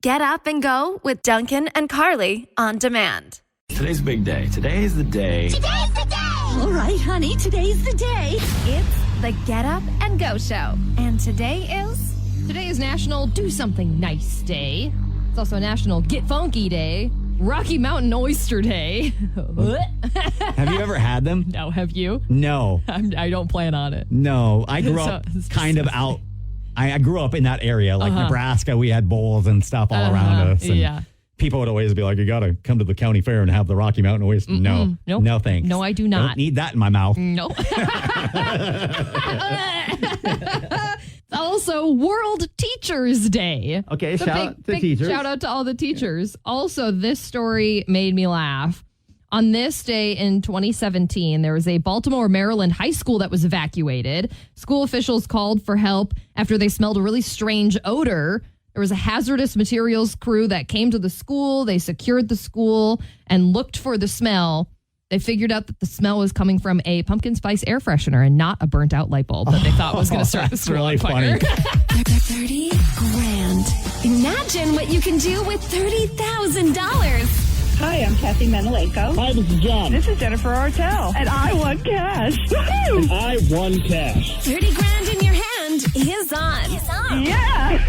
Get up and go with Duncan and Carly on demand. Today's a big day. Today's the day. Today's the day! All right, honey, today's the day. It's the Get Up and Go Show. And today is National Do Something Nice Day. It's also National Get Funky Day. Rocky Mountain Oyster Day. Have you ever had them? No, have you? No. I don't plan on it. No, I grew up kind of out. I grew up in that area, like Nebraska. We had bowls and stuff all around us. And yeah. People would always be like, you got to come to the county fair and have the Rocky Mountain Oyster. No, nope. No thanks. No, I do not. Don't need that in my mouth. Nope. It's also World Teachers Day. Okay, So shout out to teachers. Shout out to all the teachers. Also, this story made me laugh. On this day in 2017, there was a Baltimore, Maryland high school that was evacuated. School officials called for help after they smelled a really strange odor. There was a hazardous materials crew that came to the school. They secured the school and looked for the smell. They figured out that the smell was coming from a pumpkin spice air freshener and not a burnt out light bulb that they thought was going to start the school really on fire. funny. 30 grand. Imagine what you can do with $30,000. Hi, I'm Kathy Menelenko. Hi, this is John. This is Jennifer Artel. And I won cash. Woohoo! I won cash. 30 grand in your hand is on. Yeah.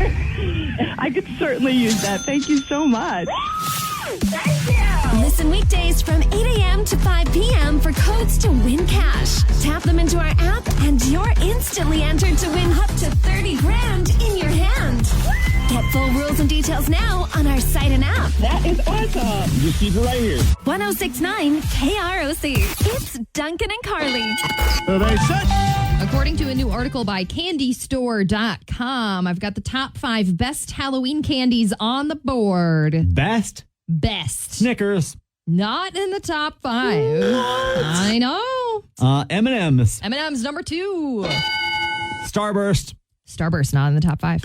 I could certainly use that. Thank you so much. Thank you! Listen weekdays from 8 a.m. to 5 p.m. for codes to win cash. Tap them into our app and you're instantly entered to win up to 30 grand in your hand. Get full rules and details now on our site and app. That is awesome. Just keep it right here. 1069 KROC. It's Duncan and Carly. Everybody set. According to a new article by CandyStore.com, I've got the top 5 best Halloween candies on the board. Best Snickers. Not in the top 5. What? I know. M&M's. M&M's number 2. Starburst. Starburst not in the top 5.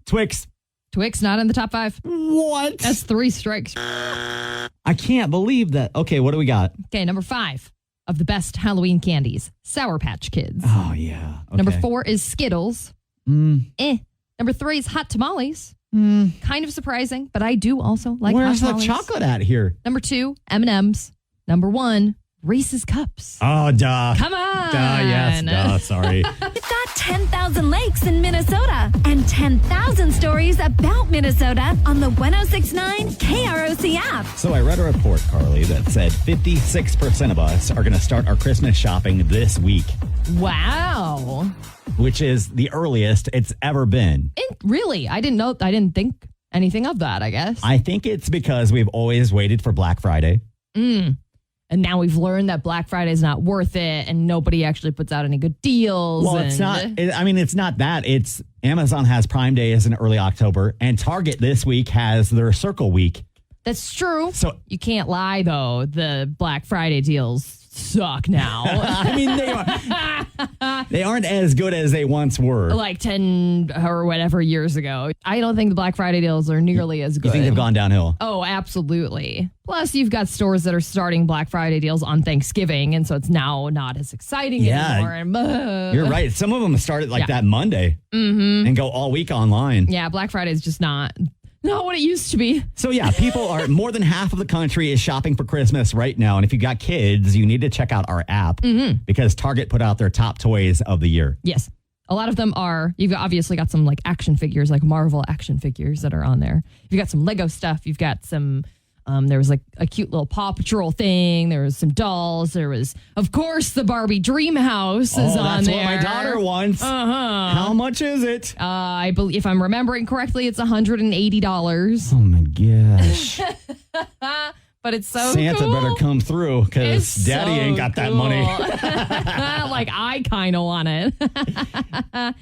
Twix. Twix not in the top 5. What? That's 3 strikes. I can't believe that. Okay, what do we got? Okay, number 5 of the best Halloween candies. Sour Patch Kids. Oh, yeah. Okay. Number 4 is Skittles. Number 3 is Hot Tamales. Kind of surprising, but I do also like Where's Hot the Tamales. chocolate at here? Number 2, M&M's. Number 1, Reese's Cups. Oh, duh. Come on. Yes, duh. Sorry. We've got 10,000 lakes in Minnesota and 10,000 stories about Minnesota on the 1069 KROC app. So I read a report, Carly, that said 56% of us are going to start our Christmas shopping this week, Wow. which is the earliest it's ever been. Really? I didn't think anything of that, I guess. I think it's because we've always waited for Black Friday. And now we've learned that Black Friday is not worth it and nobody actually puts out any good deals. Well, it's not. It's not that. It's Amazon has Prime Day as in early October, and Target this week has their Circle Week. That's true. So you can't lie, though. The Black Friday deals suck now. I mean, they aren't as good as they once were. Like 10 or whatever years ago. I don't think the Black Friday deals are nearly as good. You think they've gone downhill? Oh, absolutely. Plus, you've got stores that are starting Black Friday deals on Thanksgiving, and so it's now not as exciting anymore. And, You're right. Some of them started like that Monday and go all week online. Yeah, Black Friday is just not what it used to be. So yeah, people are more than half of the country is shopping for Christmas right now. And if you got kids, you need to check out our app because Target put out their top toys of the year. Yes. A lot of them are, you've obviously got some like action figures, like Marvel action figures that are on there. You've got some Lego stuff. You've got some, there was like a cute little Paw Patrol thing. There was some dolls. There was, of course, the Barbie Dream House is on there. That's what my daughter wants. How much is it? I believe, if I'm remembering correctly, it's $180. Oh my gosh. But it's so Santa cool. better come through because It's Daddy so ain't got that cool. money. Like, I kind of want it.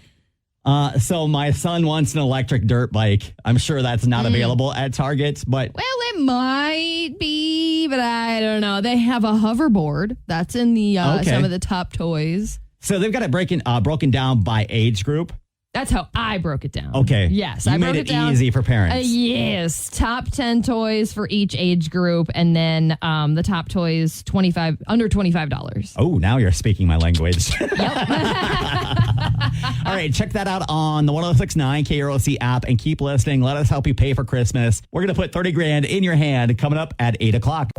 So my son wants an electric dirt bike. I'm sure that's not available at Target, but Well, it might be, but I don't know. They have a hoverboard. That's in the some of the top toys. so they've got it broken down by age group. That's how I broke it down. Okay. Yes, You I broke made it down. easy for parents. Yes, top 10 toys for each age group, and then the top toys under $25. Oh, now you're speaking my language. All right, check that out on the 106.9 KROC app and keep listening. Let us help you pay for Christmas. We're going to put 30 grand in your hand coming up at 8 o'clock.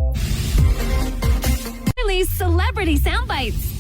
Celebrity Soundbites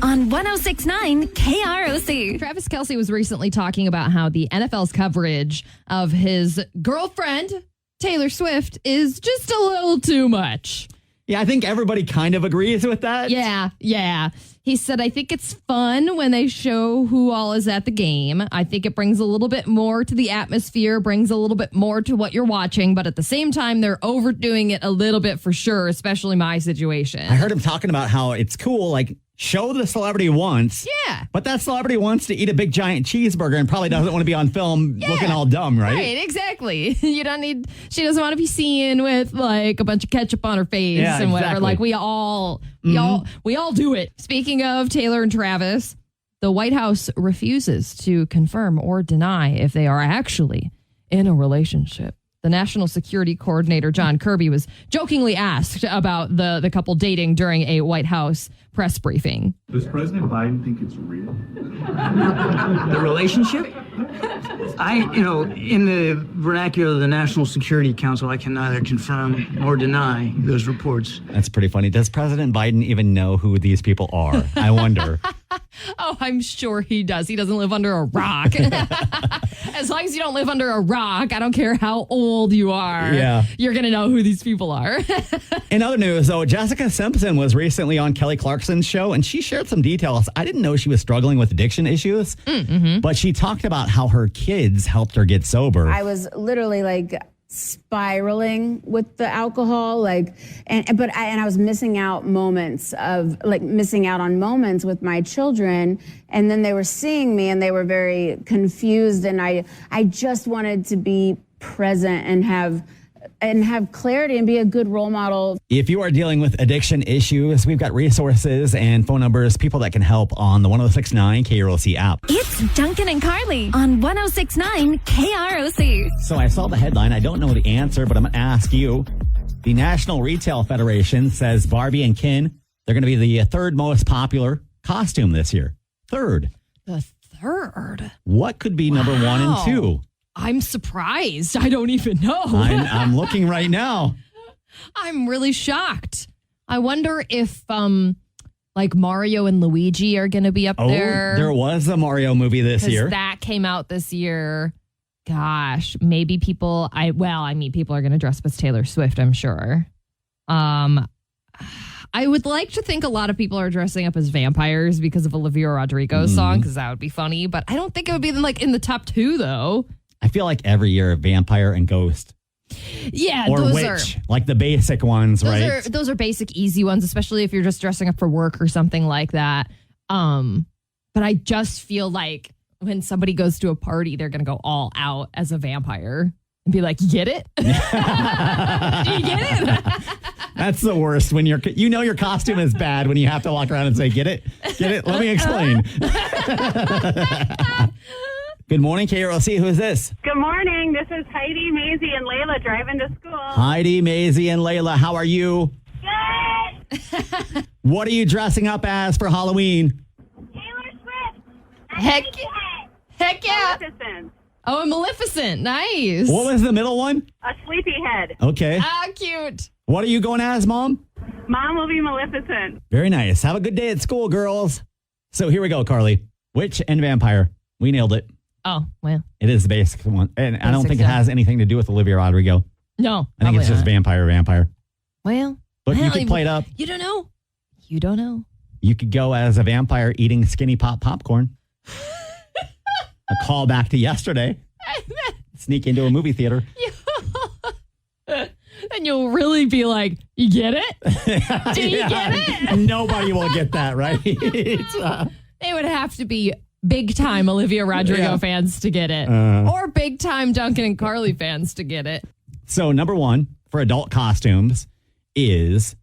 on 106.9 KROC. Travis Kelce was recently talking about how the NFL's coverage of his girlfriend, Taylor Swift, is just a little too much. Yeah, I think everybody kind of agrees with that. Yeah. He said, I think it's fun when they show who all is at the game. I think it brings a little bit more to the atmosphere, brings a little bit more to what you're watching. But at the same time, they're overdoing it a little bit for sure, especially my situation. I heard him talking about how it's cool, like, show the celebrity once. Yeah. But that celebrity wants to eat a big giant cheeseburger and probably doesn't want to be on film looking all dumb, right? Right, exactly. She doesn't want to be seen with like a bunch of ketchup on her face and whatever. Exactly. Like we all do it. Speaking of Taylor and Travis, the White House refuses to confirm or deny if they are actually in a relationship. The National Security Coordinator, John Kirby, was jokingly asked about the couple dating during a White House press briefing. Does President Biden think it's real? The relationship? In the vernacular of the National Security Council, I can neither confirm nor deny those reports. That's pretty funny. Does President Biden even know who these people are? I wonder. Oh, I'm sure he does. He doesn't live under a rock. As long as you don't live under a rock, I don't care how old you are. Yeah. You're going to know who these people are. In other news, though, Jessica Simpson was recently on Kelly Clarkson's show, and she shared some details. I didn't know she was struggling with addiction issues, but she talked about how her kids helped her get sober. I was literally like spiraling with the alcohol, and I was missing out on moments with my children, and then they were seeing me and they were very confused, and I just wanted to be present and have clarity and be a good role model. If you are dealing with addiction issues, we've got resources and phone numbers, people that can help on the 106.9 KROC app. It's Duncan and Carly on 106.9 KROC. So I saw the headline. I don't know the answer, but I'm going to ask you. The National Retail Federation says Barbie and Ken, they're going to be the third most popular costume this year. Third. The third? What could be number one and two? I'm surprised. I don't even know. I'm looking right now. I'm really shocked. I wonder if like Mario and Luigi are going to be up there. There was a Mario movie this year. That came out this year. Gosh, maybe people are going to dress up as Taylor Swift, I'm sure. I would like to think a lot of people are dressing up as vampires because of Olivia Rodrigo's song, because that would be funny. But I don't think it would be in the top two, though. I feel like every year, vampire and ghost. Yeah, or those witch, like the basic ones, right? Those are basic, easy ones, especially if you're just dressing up for work or something like that. But I just feel like when somebody goes to a party, they're going to go all out as a vampire and be like, "Get it? Do you get it?" That's the worst when your costume is bad when you have to walk around and say, "Get it? Get it? Let me explain." Good morning, KROC. Who is this? Good morning. This is Heidi, Maisie, and Layla driving to school. Heidi, Maisie, and Layla. How are you? Good. What are you dressing up as for Halloween? Taylor Swift. Heck yeah. Maleficent. Oh, a Maleficent. Nice. What was the middle one? A sleepyhead. Okay. Ah, cute. What are you going as, Mom? Mom will be Maleficent. Very nice. Have a good day at school, girls. So here we go, Carly. Witch and vampire. We nailed it. Oh, well. It is the basic one. And I don't Basic think it has anything to do with Olivia Rodrigo. No. I think it's just not. vampire. Well. But you could play it up. You don't know. You don't know. You could go as a vampire eating Skinny Pop popcorn. A call back to yesterday. Sneak into a movie theater. And you'll really be like, you get it? Do you get it? Nobody will get that, right? They would have to be big time Olivia Rodrigo fans to get it. Or big time Duncan and Carly fans to get it. So number one for adult costumes is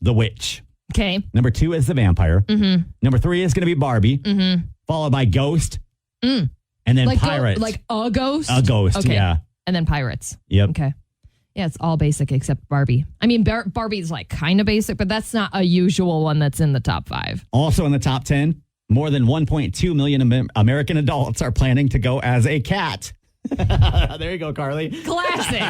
the witch. Okay. Number two is the vampire. Mm-hmm. Number three is going to be Barbie. Mm-hmm. Followed by Ghost. And then Like pirates. like a ghost? A ghost, okay. yeah. And then pirates. Yep. Okay. Yeah, it's all basic except Barbie. I mean, Barbie's like kind of basic, but that's not a usual one that's in the top 5. Also in the top 10, more than 1.2 million American adults are planning to go as a cat. There you go, Carly. Classic.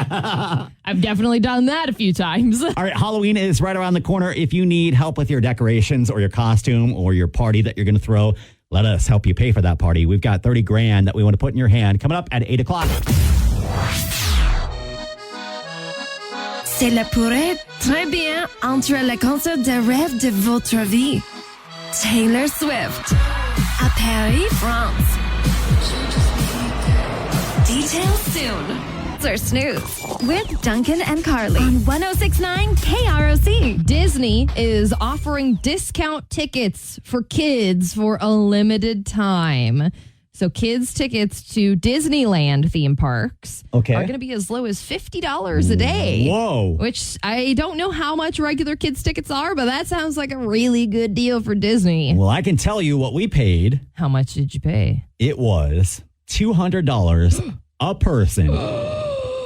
I've definitely done that a few times. All right, Halloween is right around the corner. If you need help with your decorations or your costume or your party that you're going to throw, let us help you pay for that party. We've got $30,000 that we want to put in your hand coming up at 8 o'clock. C'est la pourrait très bien entre le concert de rêve de votre vie. Taylor Swift. À Paris, France. Details soon. Or Snooze with Duncan and Carly on 106.9 KROC. Disney is offering discount tickets for kids for a limited time. So kids' tickets to Disneyland theme parks are going to be as low as $50 a day. Whoa. Which I don't know how much regular kids' tickets are, but that sounds like a really good deal for Disney. Well, I can tell you what we paid. How much did you pay? It was $200 a person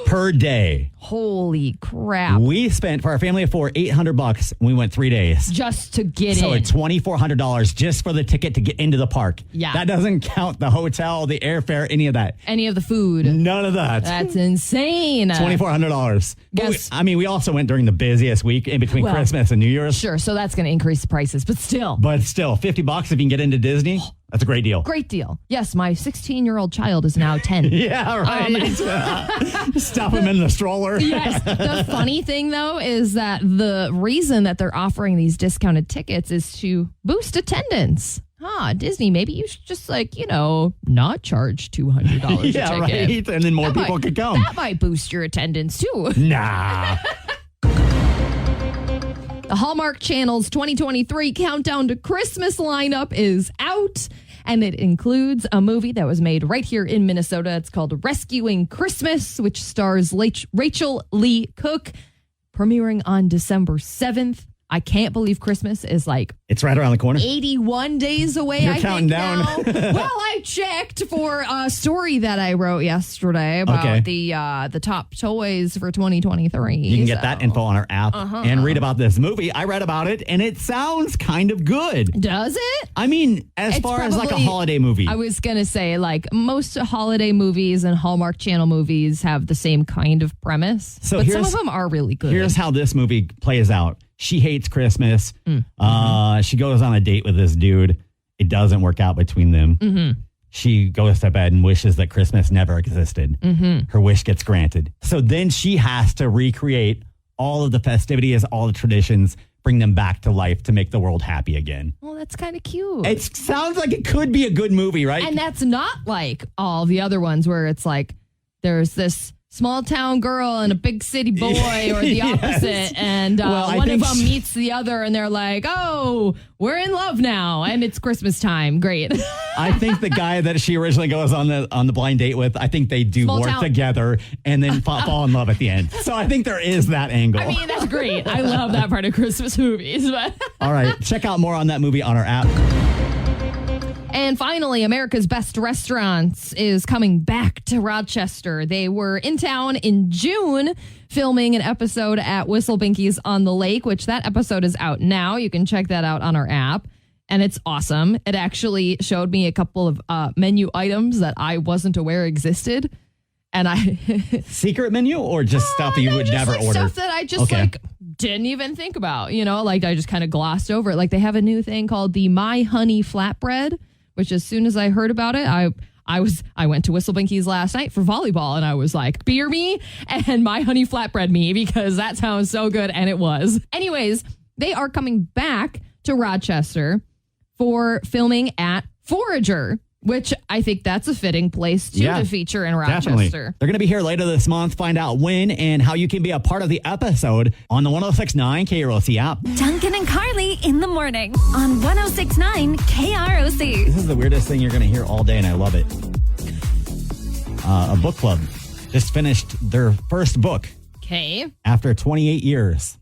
per day. Holy crap. We spent, for our family of 4, $800 and we went 3 days. Just to get So in. $2,400 just for the ticket to get into the park. Yeah. That doesn't count the hotel, the airfare, any of that. Any of the food. None of that. That's insane. $2,400. Yes. We also went during the busiest week in between Christmas and New Year's. Sure, so that's going to increase the prices, but still. But still, $50 if you can get into Disney, that's a great deal. Great deal. Yes, my 16-year-old child is now 10. Yeah, right. Stuff him in the stroller. Yes. The funny thing, though, is that the reason that they're offering these discounted tickets is to boost attendance. Disney, maybe you should just not charge $200 a Yeah, ticket. right. And then more people could come. That might boost your attendance, too. Nah. The Hallmark Channel's 2023 Countdown to Christmas lineup is out, and it includes a movie that was made right here in Minnesota. It's called Rescuing Christmas, which stars Rachel Lee Cook, premiering on December 7th. I can't believe Christmas is it's right around the corner. 81 days away. You're I counting think down. Now. Well, I checked for a story that I wrote yesterday about the top toys for 2023. You can get that info on our app and read about this movie. I read about it, and it sounds kind of good. Does it? I mean, as far as a holiday movie. I was going to say, most holiday movies and Hallmark Channel movies have the same kind of premise. But some of them are really good. Here's how this movie plays out. She hates Christmas. She goes on a date with this dude. It doesn't work out between them. She goes to bed and wishes that Christmas never existed. Her wish gets granted. So then she has to recreate all of the festivities, all the traditions, bring them back to life to make the world happy again. Well, that's kind of cute. It sounds like it could be a good movie, right? And that's not like all the other ones where it's there's this small town girl and a big city boy, or the opposite. And one of them meets the other and they're like, oh, we're in love now. And it's Christmas time. Great. I think the guy that she originally goes on the blind date with, I think they do work together and then fall in love at the end. So I think there is that angle. I mean, that's great. I love that part of Christmas movies. But all right. Check out more on that movie on our app. And finally, America's Best Restaurants is coming back to Rochester. They were in town in June filming an episode at Whistle Binkies on the Lake, which that episode is out now. You can check that out on our app. And it's awesome. It actually showed me a couple of menu items that I wasn't aware existed. And secret menu or just stuff that you would never order? Stuff that I just didn't even think about. I just kind of glossed over it. They have a new thing called the My Honey Flatbread, which as soon as I heard about it, I went to Whistle Binkies last night for volleyball, and I was like, beer me and My Honey Flatbread me, because that sounds so good, and it was. Anyways, they are coming back to Rochester for filming at Forager, which I think that's a fitting place to feature in Rochester. Definitely. They're going to be here later this month. Find out when and how you can be a part of the episode on the 106.9 KROC app. Duncan and Carly in the morning on 106.9 KROC. This is the weirdest thing you're going to hear all day, and I love it. A book club just finished their first book. Okay. After 28 years.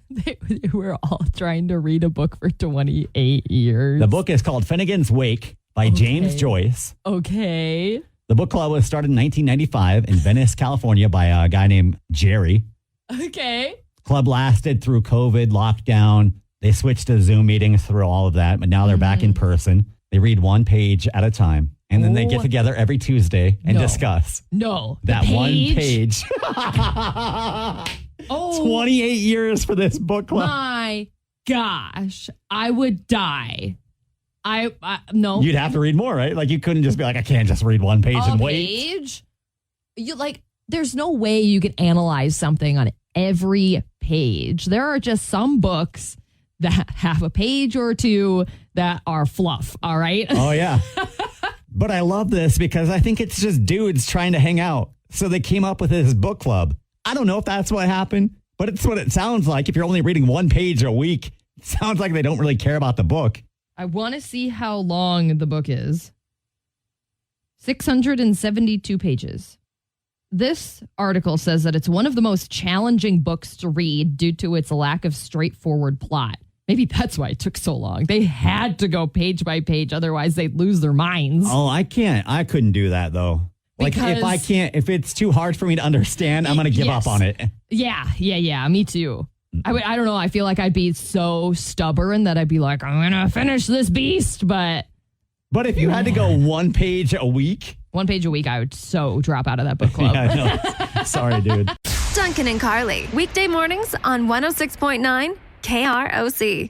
They were all trying to read a book for 28 years. The book is called Finnegan's Wake. by James Joyce. Okay. The book club was started in 1995 in Venice, California by a guy named Jerry. Okay. Club lasted through COVID, lockdown. They switched to Zoom meetings through all of that, but now they're back in person. They read one page at a time, and then they get together every Tuesday and discuss. That one page. 28 years for this book club. My gosh, I would die. No. You'd have to read more, right? Like you couldn't just be like, I can't just read one page and wait. Page? There's no way you can analyze something on every page. There are just some books that have a page or two that are fluff. All right. Oh, yeah. But I love this because I think it's just dudes trying to hang out. So they came up with this book club. I don't know if that's what happened, but it's what it sounds like. If you're only reading one page a week, it sounds like they don't really care about the book. I want to see how long the book is. 672 pages. This article says that it's one of the most challenging books to read due to its lack of straightforward plot. Maybe that's why it took so long. They had to go page by page, otherwise they'd lose their minds. Oh, I couldn't do that though. If it's too hard for me to understand, I'm going to give up on it. Yeah, me too. I don't know. I feel like I'd be so stubborn that I'd be like, I'm going to finish this beast. But if you had to go one page a week, I would so drop out of that book club. Yeah, I know. Sorry, dude. Duncan and Carly, weekday mornings on 106.9 KROC.